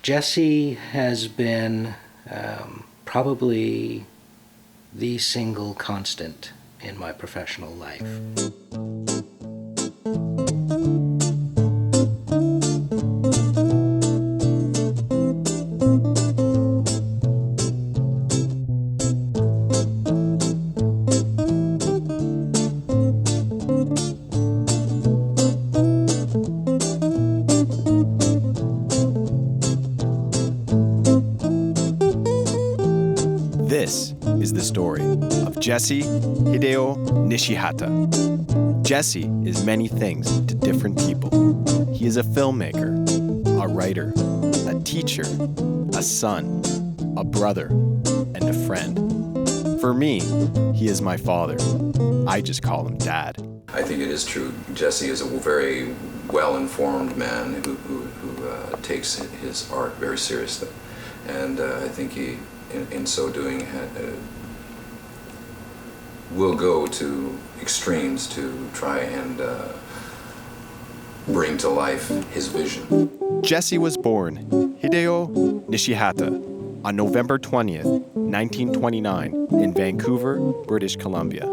Jesse has been probably the single constant in my professional life. This is the story of Jesse Hideo Nishihata. Jesse is many things to different people. He is a filmmaker, a writer, a teacher, a son, a brother, and a friend. For me, he is my father. I just call him Dad. I think it is true. Jesse is a very well-informed man who takes his art very seriously. And I think he, in so doing, will go to extremes to try and bring to life his vision. Jesse was born Hideo Nishihata on November 20th, 1929, in Vancouver, British Columbia.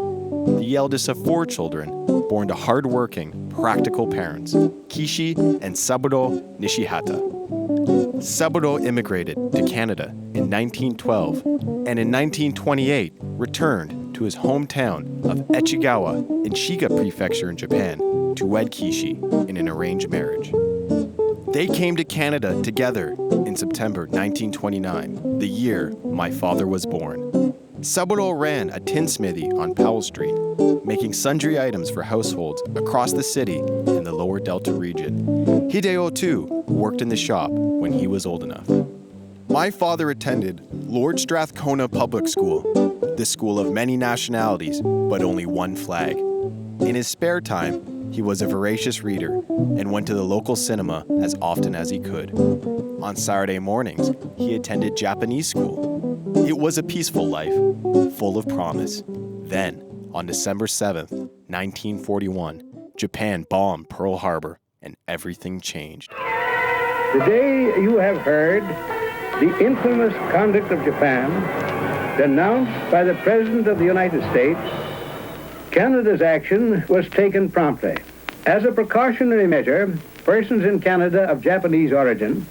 The eldest of 4 children, born to hard-working, practical parents, Kishi and Saburo Nishihata. Saburo immigrated to Canada in 1912 and in 1928 returned to his hometown of Echigawa in Shiga Prefecture in Japan to wed Kishi in an arranged marriage. They came to Canada together in September 1929, the year my father was born. Saburo ran a tinsmithy on Powell Street, making sundry items for households across the city in the lower Delta region. Hideo, too, worked in the shop when he was old enough. My father attended Lord Strathcona Public School, the school of many nationalities, but only one flag. In his spare time, he was a voracious reader and went to the local cinema as often as he could. On Saturday mornings, he attended Japanese school. It was a peaceful life, full of promise. Then, on December 7th, 1941, Japan bombed Pearl Harbor and everything changed. Today you have heard the infamous conduct of Japan denounced by the President of the United States. Canada's action was taken promptly. As a precautionary measure, persons in Canada of Japanese origin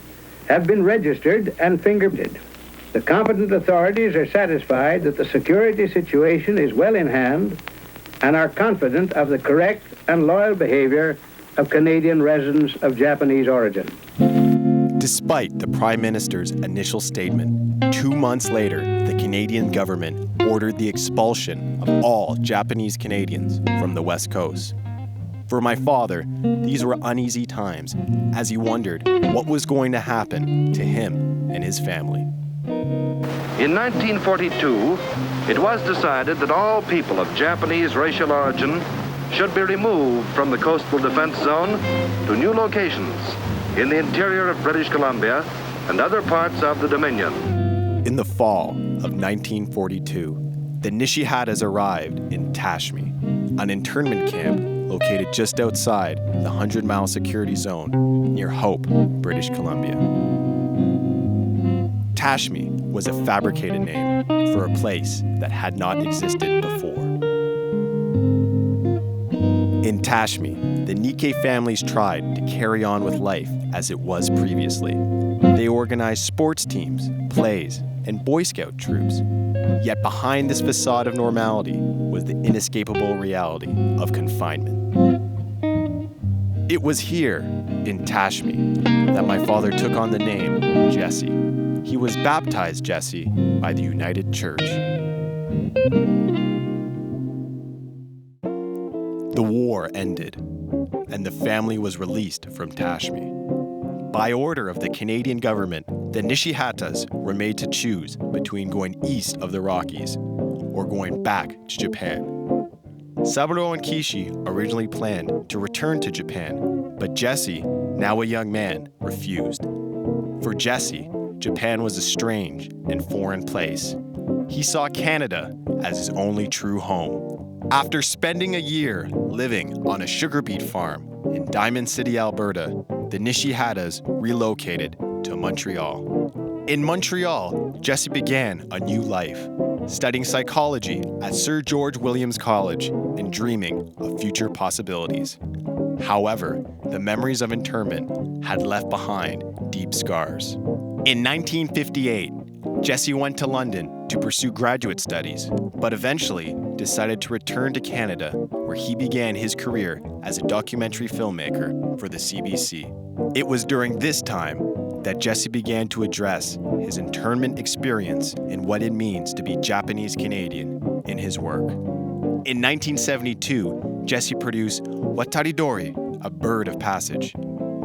have been registered and fingerprinted. The competent authorities are satisfied that the security situation is well in hand and are confident of the correct and loyal behavior of Canadian residents of Japanese origin. Despite the Prime Minister's initial statement, 2 months later, the Canadian government ordered the expulsion of all Japanese Canadians from the West Coast. For my father, these were uneasy times as he wondered what was going to happen to him and his family. In 1942, it was decided that all people of Japanese racial origin should be removed from the coastal defense zone to new locations in the interior of British Columbia and other parts of the Dominion. In the fall of 1942, the Nishihatas arrived in Tashmi, an internment camp located just outside the 100-mile security zone near Hope, British Columbia. Tashmi was a fabricated name for a place that had not existed before. In Tashmi, the Nikkei families tried to carry on with life as it was previously. They organized sports teams, plays, and Boy Scout troops. Yet behind this facade of normality was the inescapable reality of confinement. It was here, in Tashmi, that my father took on the name Jesse. He was baptized Jesse by the United Church. The war ended, and the family was released from Tashmi. By order of the Canadian government, the Nishihatas were made to choose between going east of the Rockies or going back to Japan. Saburo and Kishi originally planned to return to Japan, but Jesse, now a young man, refused. For Jesse, Japan was a strange and foreign place. He saw Canada as his only true home. After spending a year living on a sugar beet farm in Diamond City, Alberta, the Nishihatas relocated to Montreal. In Montreal, Jesse began a new life, studying psychology at Sir George Williams College and dreaming of future possibilities. However, the memories of internment had left behind deep scars. In 1958, Jesse went to London to pursue graduate studies, but eventually decided to return to Canada, where he began his career as a documentary filmmaker for the CBC. It was during this time that Jesse began to address his internment experience and what it means to be Japanese Canadian in his work. In 1972, Jesse produced Wataridori, A Bird of Passage.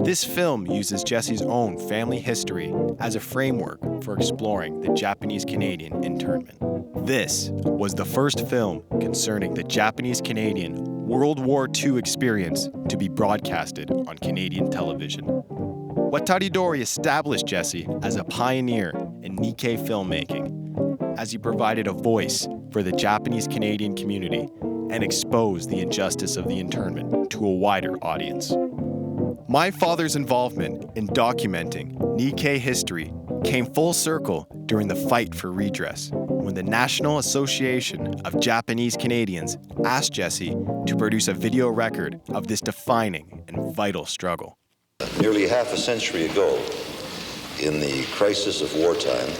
This film uses Jesse's own family history as a framework for exploring the Japanese Canadian internment. This was the first film concerning the Japanese Canadian World War II experience to be broadcasted on Canadian television. Wataridori established Jesse as a pioneer in Nikkei filmmaking, as he provided a voice for the Japanese Canadian community and exposed the injustice of the internment to a wider audience. My father's involvement in documenting Nikkei history came full circle during the fight for redress, when the National Association of Japanese Canadians asked Jesse to produce a video record of this defining and vital struggle. Nearly half a century ago, in the crisis of wartime,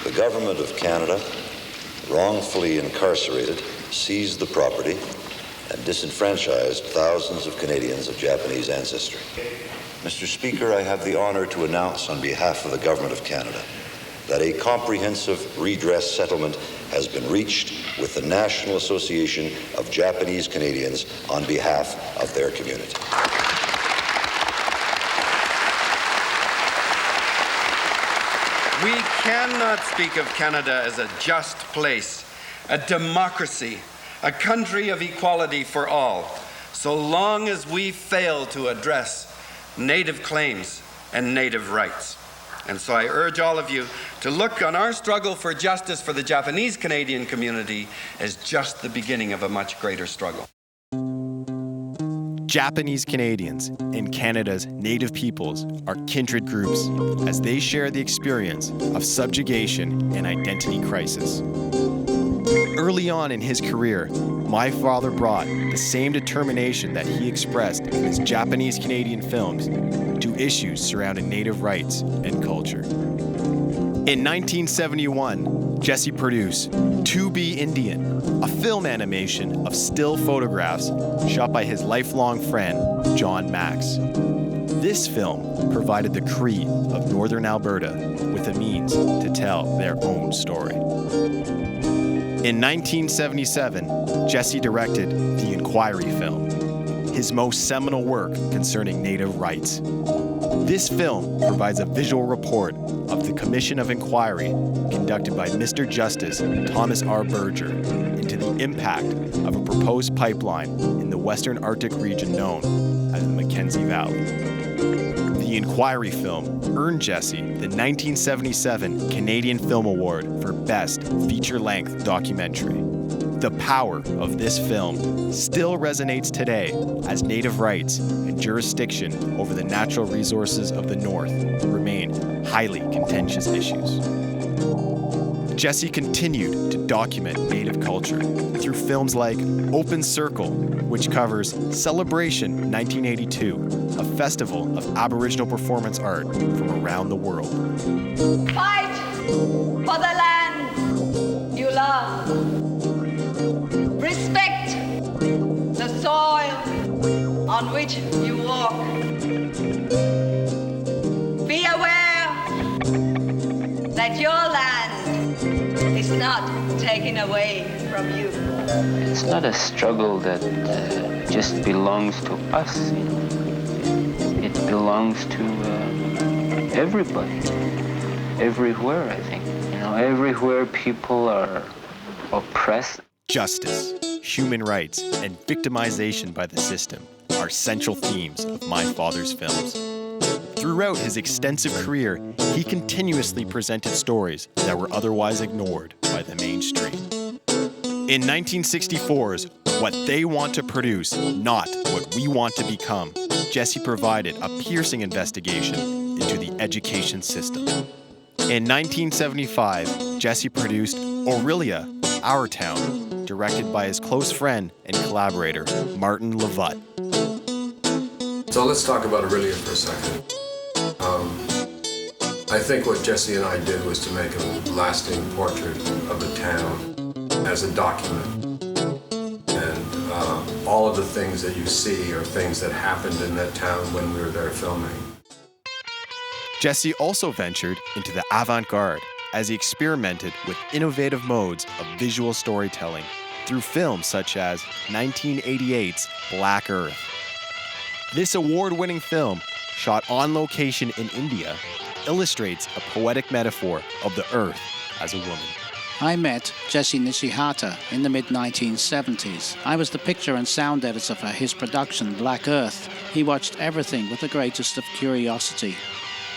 the government of Canada wrongfully incarcerated, seized the property, and disenfranchised thousands of Canadians of Japanese ancestry. Mr. Speaker, I have the honor to announce on behalf of the Government of Canada that a comprehensive redress settlement has been reached with the National Association of Japanese Canadians on behalf of their community. We cannot speak of Canada as a just place, a democracy, a country of equality for all, so long as we fail to address Native claims and Native rights. And so I urge all of you to look on our struggle for justice for the Japanese Canadian community as just the beginning of a much greater struggle. Japanese Canadians and Canada's Native peoples are kindred groups as they share the experience of subjugation and identity crisis. Early on in his career, my father brought the same determination that he expressed in his Japanese Canadian films to issues surrounding Native rights and culture. In 1971, Jesse produced To Be Indian, a film animation of still photographs shot by his lifelong friend, John Max. This film provided the Cree of Northern Alberta with a means to tell their own story. In 1977, Jesse directed The Inquiry film, his most seminal work concerning Native rights. This film provides a visual report of the Commission of Inquiry conducted by Mr. Justice Thomas R. Berger into the impact of a proposed pipeline in the Western Arctic region known as the Mackenzie Valley. The Inquiry film earned Jesse the 1977 Canadian Film Award for Best Feature-Length Documentary. The power of this film still resonates today as Native rights and jurisdiction over the natural resources of the North remain highly contentious issues. Jesse continued to document Native culture through films like Open Circle, which covers Celebration 1982, a festival of Aboriginal performance art from around the world. Fight for the land you love. Respect the soil on which you walk. Be aware that your land is not taken away from you. It's not a struggle that just belongs to us. It belongs to everybody, everywhere, I think. Everywhere people are oppressed. Justice, human rights, and victimization by the system are central themes of my father's films. Throughout his extensive career, he continuously presented stories that were otherwise ignored by the mainstream. In 1964's What They Want to Produce, Not What We Want to Become, Jesse provided a piercing investigation into the education system. In 1975, Jesse produced Aurelia, Our Town, directed by his close friend and collaborator, Martin Levat. So let's talk about Aurelia for a second. I think what Jesse and I did was to make a lasting portrait of the town as a document. And all of the things that you see are things that happened in that town when we were there filming. Jesse also ventured into the avant-garde as he experimented with innovative modes of visual storytelling through films such as 1988's Black Earth. This award-winning film, shot on location in India, illustrates a poetic metaphor of the earth as a woman. I met Jesse Nishihata in the mid-1970s. I was the picture and sound editor for his production, Black Earth. He watched everything with the greatest of curiosity,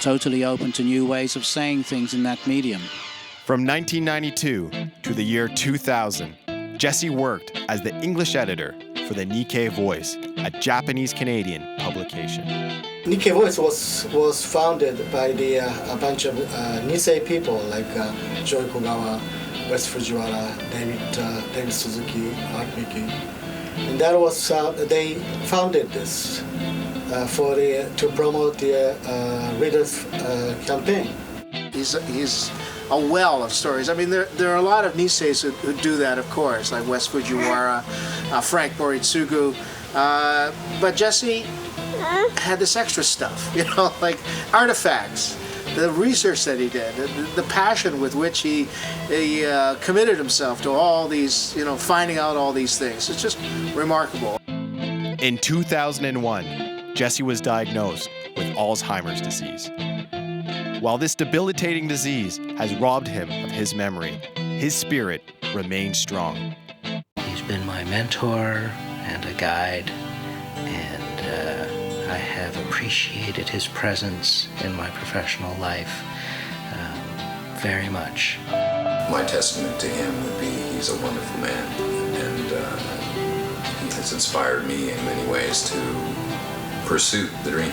totally open to new ways of saying things in that medium. From 1992 to the year 2000, Jesse worked as the English editor for the Nikkei Voice, a Japanese-Canadian publication. Nikkei Voice was founded by a bunch of Nisei people like Joy Kogawa, West Fujiwara, David Suzuki, Art Miki. And that was, they founded this to promote the Reader's campaign. He's a well of stories. I mean, there are a lot of Niseis who do that, of course, like West Fujiwara, Frank Moritsugu. But Jesse had this extra stuff, like artifacts, the research that he did, the passion with which he committed himself to all these, finding out all these things. It's just remarkable. In 2001, Jesse was diagnosed with Alzheimer's disease. While this debilitating disease has robbed him of his memory, his spirit remains strong. He's been my mentor and a guide, and I have appreciated his presence in my professional life very much. My testament to him would be he's a wonderful man, and he has inspired me in many ways to pursue the dream.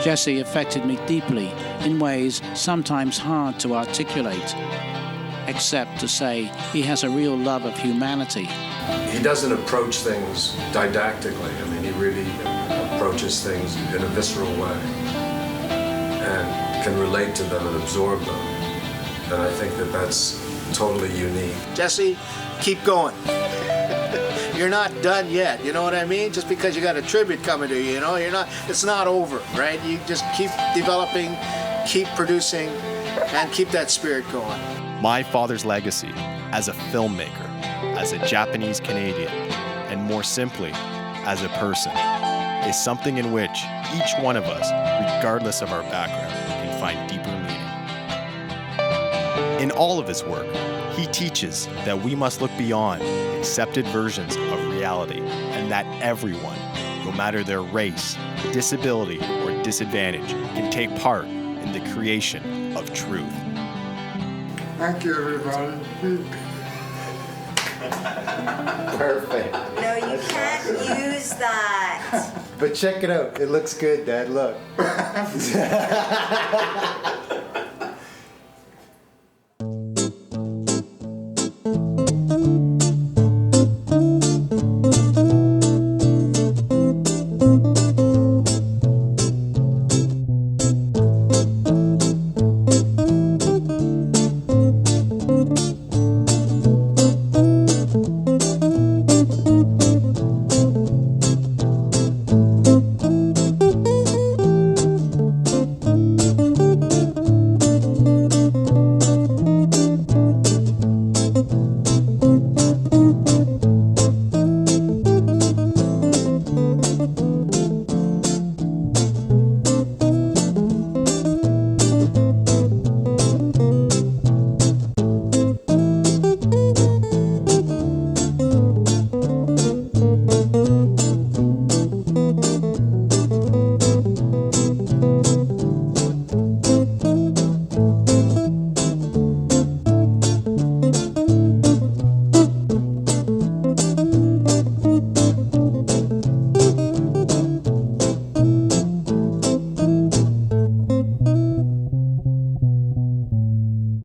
Jesse affected me deeply in ways sometimes hard to articulate, except to say he has a real love of humanity. He doesn't approach things didactically. I mean, he really approaches things in a visceral way and can relate to them and absorb them. And I think that that's totally unique. Jesse, keep going. You're not done yet, you know what I mean? Just because you got a tribute coming to you, it's not over, right? You just keep developing, keep producing, and keep that spirit going. My father's legacy as a filmmaker, as a Japanese Canadian, and more simply, as a person, is something in which each one of us, regardless of our background, can find deeper meaning. In all of his work, he teaches that we must look beyond accepted versions of reality, and that everyone, no matter their race, disability, or disadvantage, can take part in the creation of truth. Thank you, everybody. Perfect. No, you can't use that. But check it out. It looks good, Dad. Look.